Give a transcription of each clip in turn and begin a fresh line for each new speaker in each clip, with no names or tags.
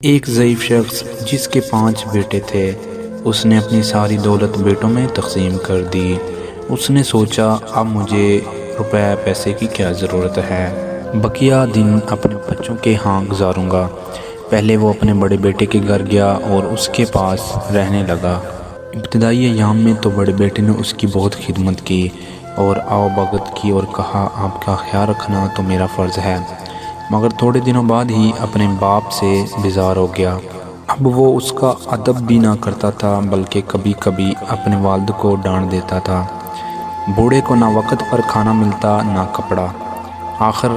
ایک ضعیف شخص جس کے 5 بیٹے تھے، اس نے اپنی ساری دولت بیٹوں میں تقسیم کر دی۔ اس نے سوچا اب مجھے روپے پیسے کی کیا ضرورت ہے، بقیہ دن اپنے بچوں کے ہاں گزاروں گا۔ پہلے وہ اپنے بڑے بیٹے کے گھر گیا اور اس کے پاس رہنے لگا۔ ابتدائی ایام میں تو بڑے بیٹے نے اس کی بہت خدمت کی اور آؤ بھگت کی اور کہا آپ کا خیال رکھنا تو میرا فرض ہے، مگر تھوڑے دنوں بعد ہی اپنے باپ سے بیزار ہو گیا۔ اب وہ اس کا ادب بھی نہ کرتا تھا بلکہ کبھی کبھی اپنے والد کو ڈانٹ دیتا تھا۔ بوڑھے کو نہ وقت پر کھانا ملتا نہ کپڑا۔ آخر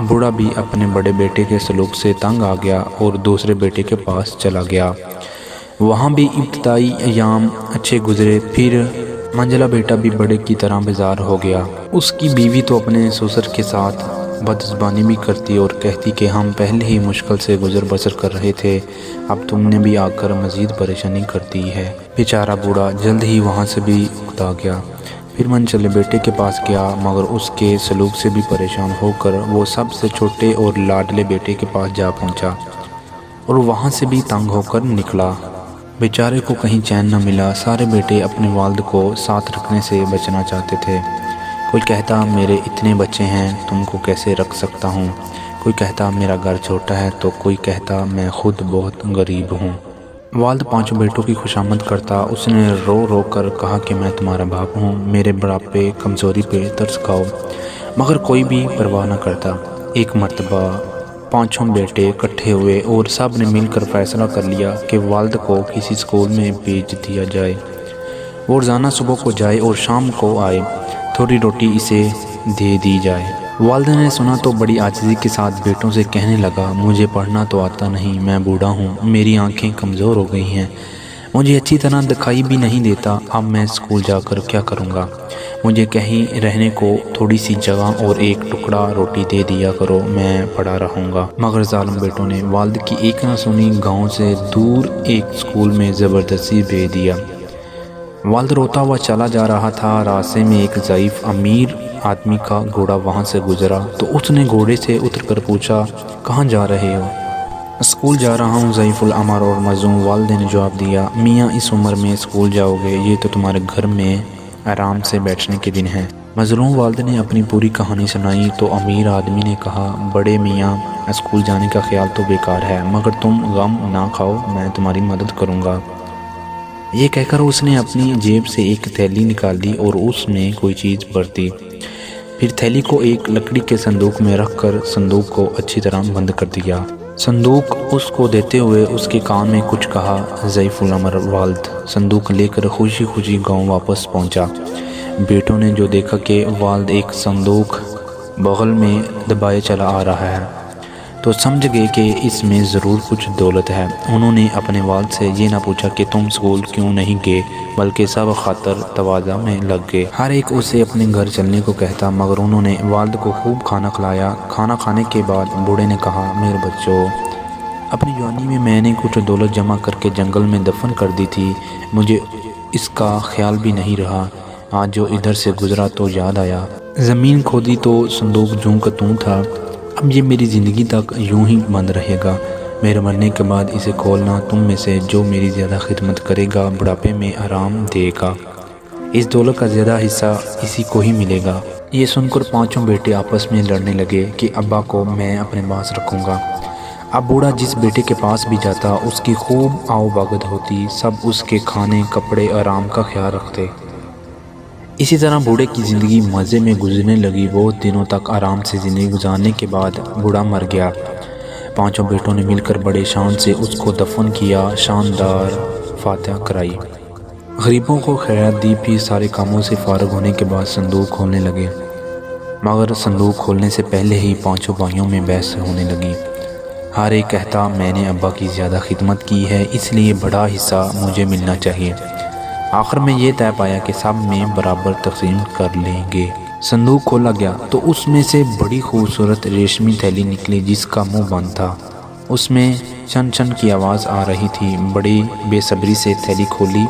بوڑھا بھی اپنے بڑے بیٹے کے سلوک سے تنگ آ گیا اور دوسرے بیٹے کے پاس چلا گیا۔ وہاں بھی ابتدائی ایام اچھے گزرے، پھر منجلا بیٹا بھی بڑے کی طرح بیزار ہو گیا۔ اس کی بیوی تو اپنے سسر کے ساتھ بدزبانی بھی کرتی اور کہتی کہ ہم پہلے ہی مشکل سے گزر بسر کر رہے تھے، اب تم نے بھی آ کر مزید پریشانی کر دی ہے۔ بیچارہ بوڑھا جلد ہی وہاں سے بھی اکتا گیا۔ پھر منچلے بیٹے کے پاس گیا، مگر اس کے سلوک سے بھی پریشان ہو کر وہ سب سے چھوٹے اور لاڈلے بیٹے کے پاس جا پہنچا اور وہاں سے بھی تنگ ہو کر نکلا۔ بیچارے کو کہیں چین نہ ملا۔ سارے بیٹے اپنے والد کو ساتھ رکھنے سے بچنا چاہتے تھے۔ کوئی کہتا میرے اتنے بچے ہیں تم کو کیسے رکھ سکتا ہوں، کوئی کہتا میرا گھر چھوٹا ہے تو کوئی کہتا میں خود بہت غریب ہوں۔ والد 5 بیٹوں کی خوشامد کرتا۔ اس نے رو رو کر کہا کہ میں تمہارا باپ ہوں، میرے بڑھاپے کمزوری پہ ترس کھاؤ، مگر کوئی بھی پرواہ نہ کرتا۔ ایک مرتبہ 5 بیٹے اکٹھے ہوئے اور سب نے مل کر فیصلہ کر لیا کہ والد کو کسی اسکول میں بھیج دیا جائے۔ وہ روزانہ صبح کو جائے اور شام کو آئے، تھوڑی روٹی اسے دے دی جائے۔ والد نے سنا تو بڑی عاجزی کے ساتھ بیٹوں سے کہنے لگا مجھے پڑھنا تو آتا نہیں، میں بوڑھا ہوں، میری آنکھیں کمزور ہو گئی ہیں، مجھے اچھی طرح دکھائی بھی نہیں دیتا، اب میں اسکول جا کر کیا کروں گا؟ مجھے کہیں رہنے کو تھوڑی سی جگہ اور ایک ٹکڑا روٹی دے دیا کرو، میں پڑھا رہوں گا۔ مگر ظالم بیٹوں نے والد کی ایک نہ سنی، گاؤں سے دور ایک اسکول میں زبردستی بھیج دیا۔ والد روتا ہوا چلا جا رہا تھا، راستے میں ایک ضعیف امیر آدمی کا گھوڑا وہاں سے گزرا تو اس نے گھوڑے سے اتر کر پوچھا کہاں جا رہے ہو؟ اسکول جا رہا ہوں، ضعیف العمر اور مظلوم والد نے جواب دیا۔ میاں اس عمر میں اسکول جاؤ گے؟ یہ تو تمہارے گھر میں آرام سے بیٹھنے کے دن ہیں۔ مظلوم والد نے اپنی پوری کہانی سنائی تو امیر آدمی نے کہا بڑے میاں اسکول جانے کا خیال تو بیکار ہے، مگر تم غم نہ کھاؤ، میں تمہاری مدد کروں گا۔ یہ کہہ کر اس نے اپنی جیب سے ایک تھیلی نکال دی اور اس میں کوئی چیز بھر دی، پھر تھیلی کو ایک لکڑی کے صندوق میں رکھ کر صندوق کو اچھی طرح بند کر دیا۔ صندوق اس کو دیتے ہوئے اس کے کان میں کچھ کہا۔ ضعیف العمر والد صندوق لے کر خوشی خوشی گاؤں واپس پہنچا۔ بیٹوں نے جو دیکھا کہ والد ایک صندوق بغل میں دبائے چلا آ رہا ہے تو سمجھ گئے کہ اس میں ضرور کچھ دولت ہے۔ انہوں نے اپنے والد سے یہ نہ پوچھا کہ تم اسکول کیوں نہیں گئے، بلکہ سب خاطر تواضع میں لگ گئے۔ ہر ایک اسے اپنے گھر چلنے کو کہتا، مگر انہوں نے والد کو خوب کھانا کھلایا۔ کھانا کھانے کے بعد بوڑھے نے کہا میرے بچوں، اپنی جوانی میں نے کچھ دولت جمع کر کے جنگل میں دفن کر دی تھی، مجھے اس کا خیال بھی نہیں رہا، آج جو ادھر سے گزرا تو یاد آیا۔ زمین کھودی تو صندوق جوں کا توں تھا، اب یہ میری زندگی تک یوں ہی بند رہے گا، میرے مرنے کے بعد اسے کھولنا تم میں سے جو میری زیادہ خدمت کرے گا بڑھاپے میں آرام دے گا، اس دولت کا زیادہ حصہ اسی کو ہی ملے گا۔ یہ سن کر 5 بیٹے آپس میں لڑنے لگے کہ ابا کو میں اپنے پاس رکھوں گا۔ اب بوڑھا جس بیٹے کے پاس بھی جاتا اس کی خوب آؤ بھگت ہوتی، سب اس کے کھانے کپڑے آرام کا خیال رکھتے۔ اسی طرح بوڑھے کی زندگی مزے میں گزرنے لگی۔ بہت دنوں تک آرام سے زندگی گزارنے کے بعد بوڑھا مر گیا۔ 5 بیٹوں نے مل کر بڑے شان سے اس کو دفن کیا، شاندار فاتحہ کرائی، غریبوں کو خیرات دی، پھر سارے کاموں سے فارغ ہونے کے بعد صندوق کھولنے لگے، مگر صندوق کھولنے سے پہلے ہی 5 بھائیوں میں بحث ہونے لگی۔ ہر ایک کہتا میں نے ابا کی زیادہ خدمت کی ہے اس لیے بڑا حصہ مجھے ملنا چاہیے۔ آخر میں یہ طے پایا کہ سب میں برابر تقسیم کر لیں گے۔ صندوق کھولا گیا تو اس میں سے بڑی خوبصورت ریشمی تھیلی نکلی جس کا منہ بند تھا، اس میں چھن چھن کی آواز آ رہی تھی۔ بڑی بے صبری سے تھیلی کھولی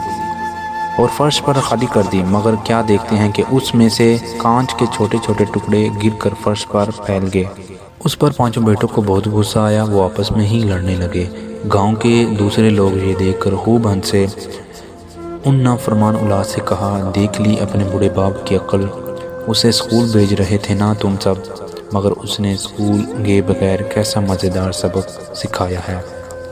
اور فرش پر خالی کر دی، مگر کیا دیکھتے ہیں کہ اس میں سے کانچ کے چھوٹے چھوٹے ٹکڑے گر کر فرش پر پھیل گئے۔ اس پر 5 بیٹوں کو بہت غصہ آیا، وہ آپس میں ہی لڑنے لگے۔ گاؤں کے دوسرے لوگ یہ دیکھ کر خوب ہنسے۔ ان نافرمان اولاد سے کہا، دیکھ لی اپنے بوڑھے باپ کی عقل، اسے اسکول بھیج رہے تھے نا تم سب، مگر اس نے اسکول گئے بغیر کیسا مزیدار سبق سکھایا ہے۔